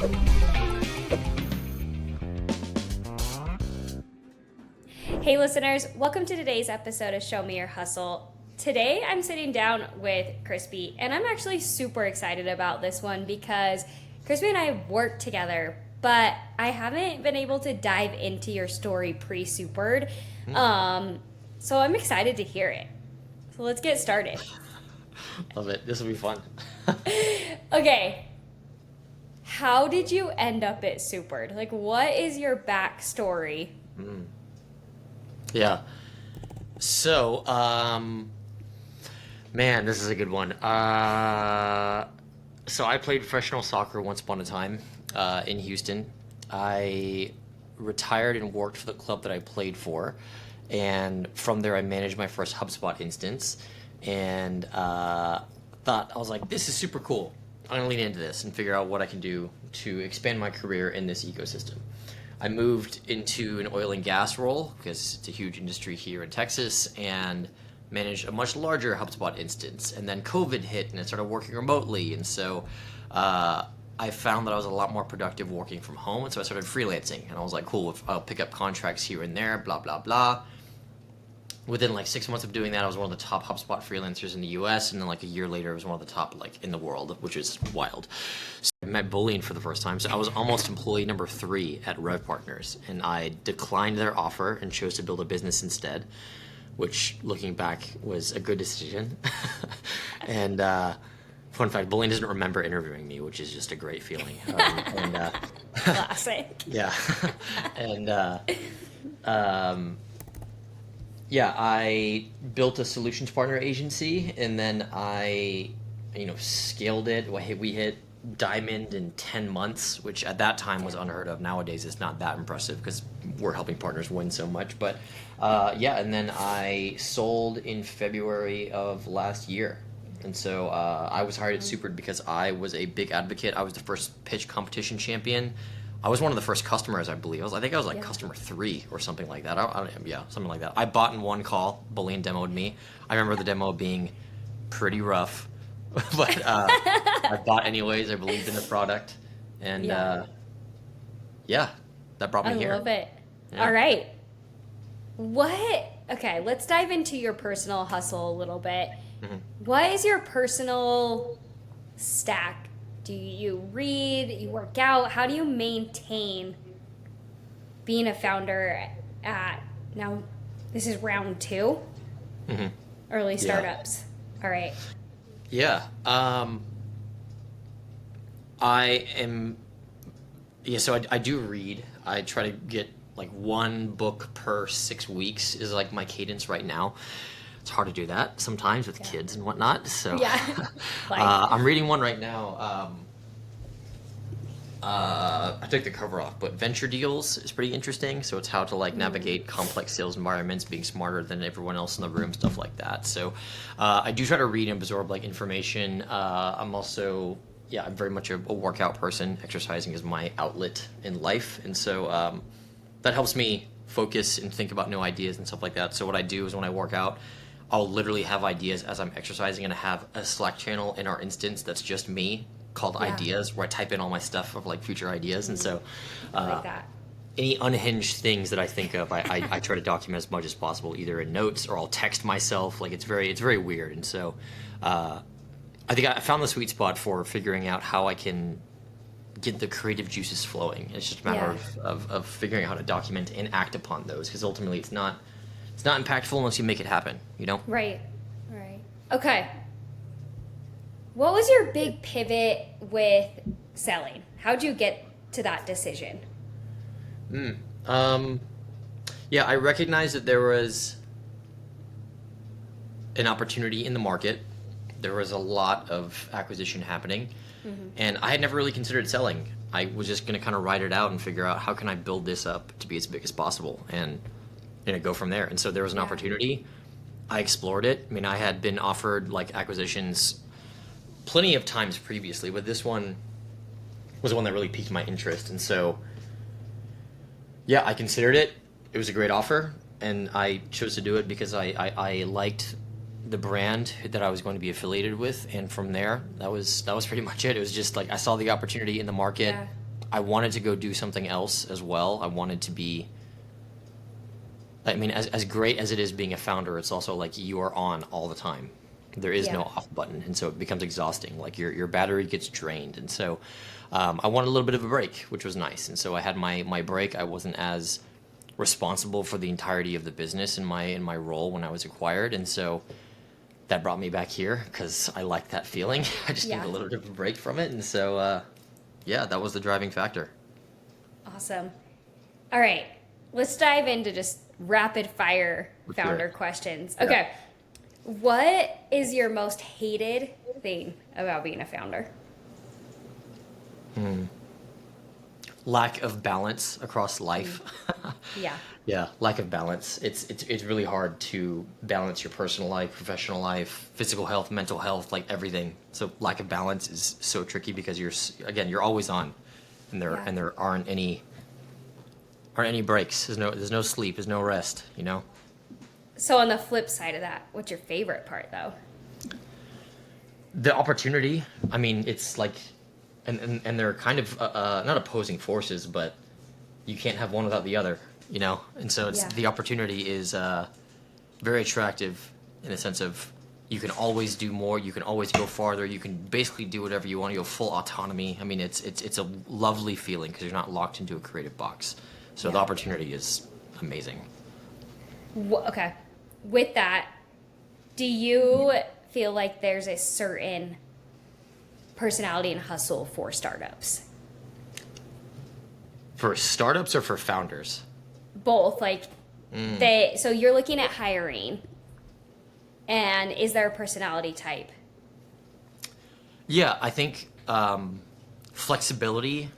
Hey listeners, welcome to today's episode of Show Me Your Hustle. Today I'm sitting down with Crispy, and I'm actually super excited about this one because Crispy and I have worked together, but I haven't been able to dive into your story pre-supered. So I'm excited to hear it. So let's get started. Love it. This will be fun. Okay. How did you end up at Supered? Like, what is your backstory? Yeah. So, man, this is a good one. So I played professional soccer once upon a time in Houston. I retired and worked for the club that I played for. And from there, I managed my first HubSpot instance. And I was like, this is super cool. I'm going to lean into this and figure out what I can do to expand my career in this ecosystem. I moved into an oil and gas role because it's a huge industry here in Texas and managed a much larger HubSpot instance. And then COVID hit and I started working remotely. And so I found that I was a lot more productive working from home. And so I started freelancing. And I was like, cool, I'll pick up contracts here and there, blah, blah, blah. Within like 6 months of doing that, I was one of the top HubSpot freelancers in the US. And then like a year later, I was one of the top like in the world, which is wild. So I met bullying for the first time. So I was almost employee number 3 at Rev Partners. And I declined their offer and chose to build a business instead, which looking back was a good decision. And fun fact, bullying doesn't remember interviewing me, which is just a great feeling. Classic. Yeah. And yeah, I built a solutions partner agency, and then I, scaled it. We hit diamond in 10 months, which at that time was unheard of. Nowadays, it's not that impressive because we're helping partners win so much. But yeah, and then I sold in February of last year. And so I was hired at Supered because I was a big advocate. I was the first pitch competition champion. I was one of the first customers, I believe. I think I was like customer 3 or something like that. Yeah, something like that. I bought in one call. Bullion demoed me. I remember the demo being pretty rough, but I bought anyways. I believed in the product, and yeah, that brought me here. I love it. Yeah. All right. Okay, let's dive into your personal hustle a little bit. Mm-hmm. What is your personal stack? Do you read? You work out? How do you maintain being a founder at, now this is round 2? Mm-hmm. Early startups. All right. Yeah. So I do read. I try to get like one book per 6 weeks is like my cadence right now. It's hard to do that sometimes with kids and whatnot. So I'm reading one right now. I took the cover off, but Venture Deals is pretty interesting. So it's how to like navigate complex sales environments, being smarter than everyone else in the room, stuff like that. So I do try to read and absorb like information. I'm also, I'm very much a workout person. Exercising is my outlet in life. And so that helps me focus and think about new ideas and stuff like that. So what I do is when I work out, I'll literally have ideas as I'm exercising, and I have a Slack channel in our instance that's just me called Ideas, where I type in all my stuff of like future ideas. And so like that. Any unhinged things that I think of, I try to document as much as possible, either in notes or I'll text myself. Like it's very weird. And so I think I found the sweet spot for figuring out how I can get the creative juices flowing. It's just a matter of figuring out how to document and act upon those, because ultimately it's not impactful unless you make it happen, Right. Okay. What was your big pivot with selling? How'd you get to that decision? I recognized that there was an opportunity in the market. There was a lot of acquisition happening, and I had never really considered selling. I was just going to kind of ride it out and figure out how can I build this up to be as big as possible and go from there. And so there was an opportunity. I explored it. I mean, I had been offered like acquisitions plenty of times previously, but this one was the one that really piqued my interest. And so, I considered it. It was a great offer, and I chose to do it because I liked the brand that I was going to be affiliated with. And from there, that was pretty much it. It was just like I saw the opportunity in the market. I wanted to go do something else as well. I wanted to be, I mean, as great as it is being a founder, it's also like you are on all the time. There is no off button, and so it becomes exhausting. Like your battery gets drained, and so I wanted a little bit of a break, which was nice. And so I had my break. I wasn't as responsible for the entirety of the business in my role when I was acquired, and so that brought me back here because I like that feeling. I just need a little bit of a break from it, and so yeah, that was the driving factor. Awesome. All right, let's dive into just rapid fire founder questions. Okay. What is your most hated thing about being a founder? Lack of balance across life. Yeah. Yeah, lack of balance. It's really hard to balance your personal life, professional life, physical health, mental health, like everything. So lack of balance is so tricky because you're always on, and there aren't any breaks. There's no sleep. There's no rest. You know. So on the flip side of that, what's your favorite part though? The opportunity. I mean, it's like, and they're kind of not opposing forces, but you can't have one without the other, you know. And so the opportunity is very attractive in the sense of you can always do more, you can always go farther, you can basically do whatever you want. You have full autonomy. I mean, it's a lovely feeling because you're not locked into a creative box. So the opportunity is amazing. Okay. With that, do you feel like there's a certain personality and hustle for startups? For startups or for founders? Both. Like so you're looking at hiring, and is there a personality type? Yeah, I think flexibility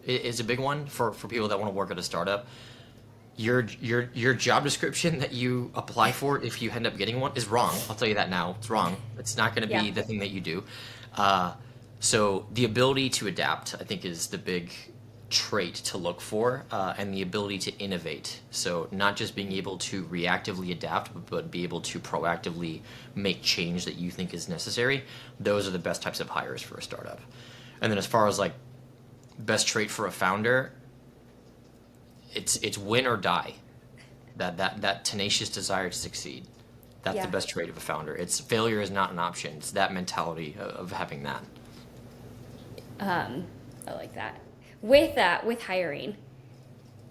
is a big one for people that want to work at a startup. Your job description that you apply for, if you end up getting one, is wrong. I'll tell you that now. It's wrong. It's not going to be the thing that you do. So the ability to adapt, I think, is the big trait to look for, and the ability to innovate. So not just being able to reactively adapt, but be able to proactively make change that you think is necessary. Those are the best types of hires for a startup. And then as far as like best trait for a founder, it's win or die. That tenacious desire to succeed. That's the best trait of a founder. It's failure is not an option. It's that mentality of having that. I like that. With hiring,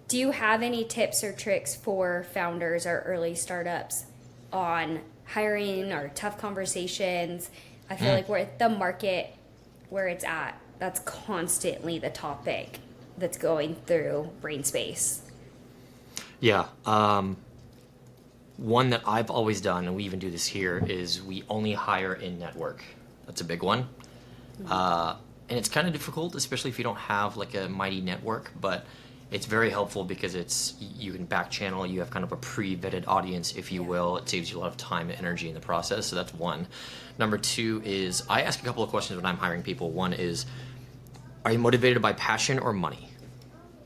do you have any tips or tricks for founders or early startups on hiring or tough conversations? I feel like we're at the market where it's at, that's constantly the topic that's going through brain space. Yeah. One that I've always done, and we even do this here, is we only hire in network. That's a big one. And it's kind of difficult, especially if you don't have like a mighty network, but it's very helpful because you can back channel, you have kind of a pre-vetted audience, if you will. It saves you a lot of time and energy in the process, so that's one. Number two is I ask a couple of questions when I'm hiring people. One is, are you motivated by passion or money?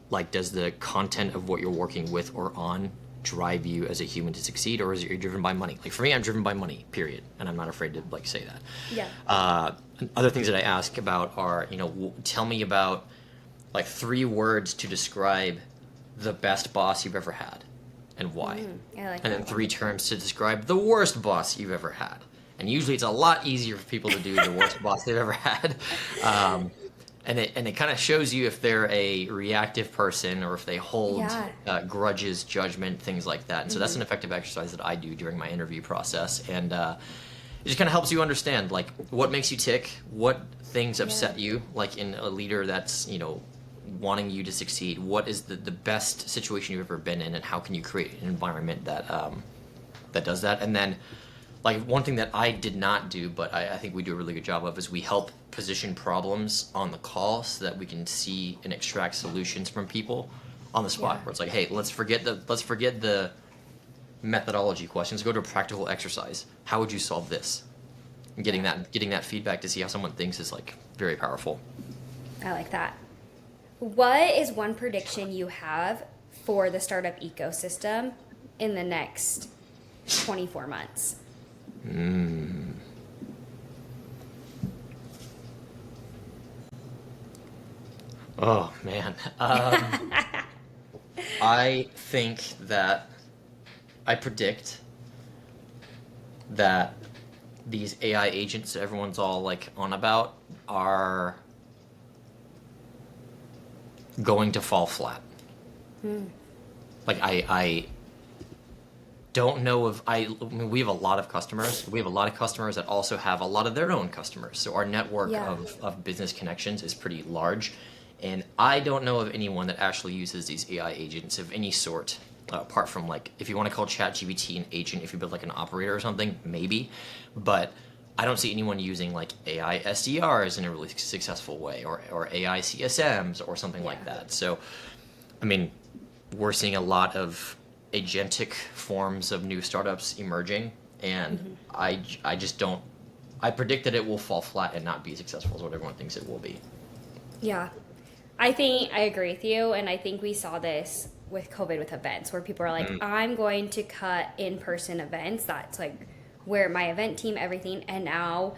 Like, does the content of what you're working with or on drive you as a human to succeed, or is it you're driven by money? Like for me, I'm driven by money, period, and I'm not afraid to like say that. Yeah. Other things that I ask about are, tell me about like 3 words to describe the best boss you've ever had, and why. I like and then that 3 terms to describe the worst boss you've ever had. And usually it's a lot easier for people to do the worst boss they've ever had. And it kind of shows you if they're a reactive person or if they hold grudges, judgment, things like that. And so that's an effective exercise that I do during my interview process. And it just kind of helps you understand, like, what makes you tick, what things upset you, like in a leader that's, wanting you to succeed. What is the best situation you've ever been in, and how can you create an environment that that does that? And then, like, one thing that I did not do, but I think we do a really good job of, is we help position problems on the call so that we can see and extract solutions from people on the spot. Where it's like, hey, let's forget the methodology questions. Go to a practical exercise. How would you solve this? And getting that feedback to see how someone thinks is like very powerful. I like that. What is one prediction you have for the startup ecosystem in the next 24 months? Oh man. I think that I predict that these AI agents that everyone's all like on about are going to fall flat. Like I don't know if I mean, we have a lot of customers. We have a lot of customers that also have a lot of their own customers. So our network Yeah. of business connections is pretty large. And I don't know of anyone that actually uses these AI agents of any sort, apart from like, if you want to call ChatGPT an agent, if you build like an operator or something, maybe. But I don't see anyone using like AI SDRs in a really successful way, or AI CSMs or something like Yeah. that. So, I mean, we're seeing a lot of agentic forms of new startups emerging, and I just don't. I predict that it will fall flat and not be successful as what everyone thinks it will be. Yeah. I think I agree with you, and I think we saw this with COVID with events where people are like, I'm going to cut in-person events. That's like where my event team, everything, and now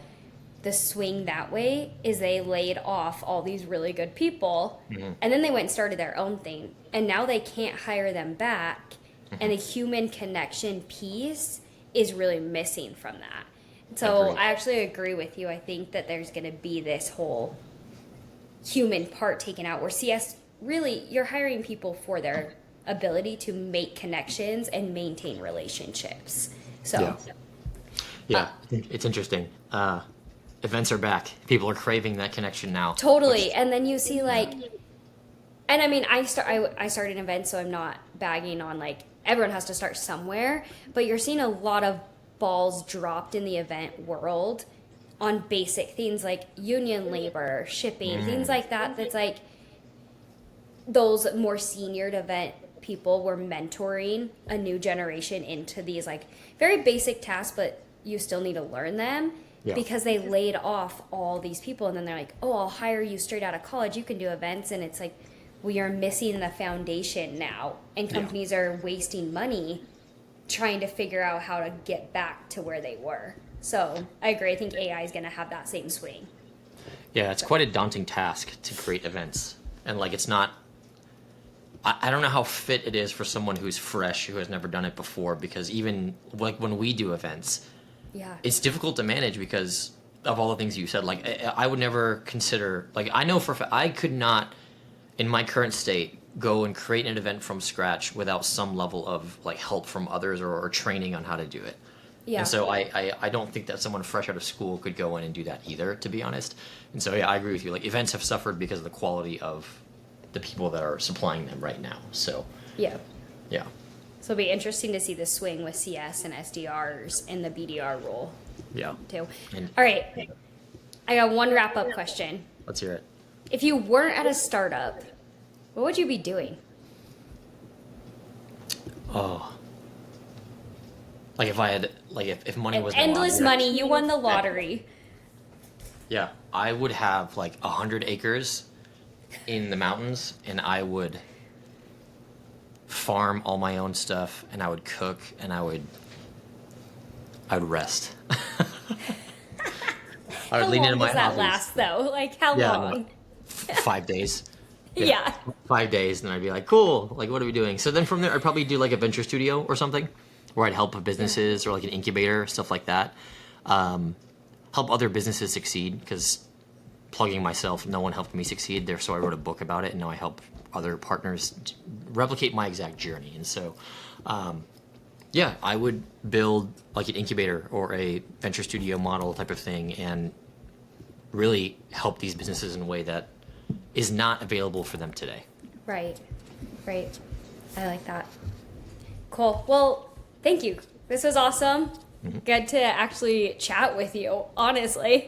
the swing that way is they laid off all these really good people, and then they went and started their own thing, and now they can't hire them back, and the human connection piece is really missing from that. So Agreed. I actually agree with you. I think that there's going to be this whole human part taken out where CS really, you're hiring people for their ability to make connections and maintain relationships. So Yeah, it's interesting. Events are back. People are craving that connection now. totally. Which, And then you see like, and I mean, I started an event, so I'm not bagging on like everyone has to start somewhere, but you're seeing a lot of balls dropped in the event world on basic things like union labor, shipping, things like that. That's like those more seniored event people were mentoring a new generation into these like very basic tasks, but you still need to learn them. Yeah. Because they laid off all these people, and then they're like, oh, I'll hire you straight out of college, you can do events. And it's like, we are missing the foundation now, and companies are wasting money trying to figure out how to get back to where they were. So I agree. I think AI is going to have that same swing. Yeah, it's quite a daunting task to create events, and like it's not. I don't know how fit it is for someone who's fresh, who has never done it before, because even like when we do events, Yeah. it's difficult to manage because of all the things you said. Like I would never consider, like I know for a fact I could not, in my current state, go and create an event from scratch without some level of like help from others, or training on how to do it. Yeah. And so I don't think that someone fresh out of school could go in and do that either, to be honest. And so yeah, I agree with you. Like events have suffered because of the quality of the people that are supplying them right now. So Yeah. yeah. So it'll be interesting to see the swing with CS and SDRs in the BDR role Yeah. too. And All right. I got one wrap up question. let's hear it. If you weren't at a startup, what would you be doing? Oh. Like if I had, like if money was no Endless object. money. You won the lottery. Yeah, I would have like 100 acres in the mountains, and I would farm all my own stuff, and I would cook, and I would rest. I would How lean into long my does that hobbies. last though? Like how Yeah, long? 5 days. Yeah. 5 days, and then I'd be like, cool. Like, what are we doing? So then from there, I'd probably do like a venture studio or something, where I'd help businesses, or like an incubator, stuff like that. Help other businesses succeed, because plugging myself, no one helped me succeed there. So I wrote a book about it, and now I help other partners replicate my exact journey. And so, yeah, I would build like an incubator or a venture studio model type of thing, and really help these businesses in a way that is not available for them today. Right. Right. I like that. Cool. Well, thank you. This was awesome. Good to actually chat with you, honestly.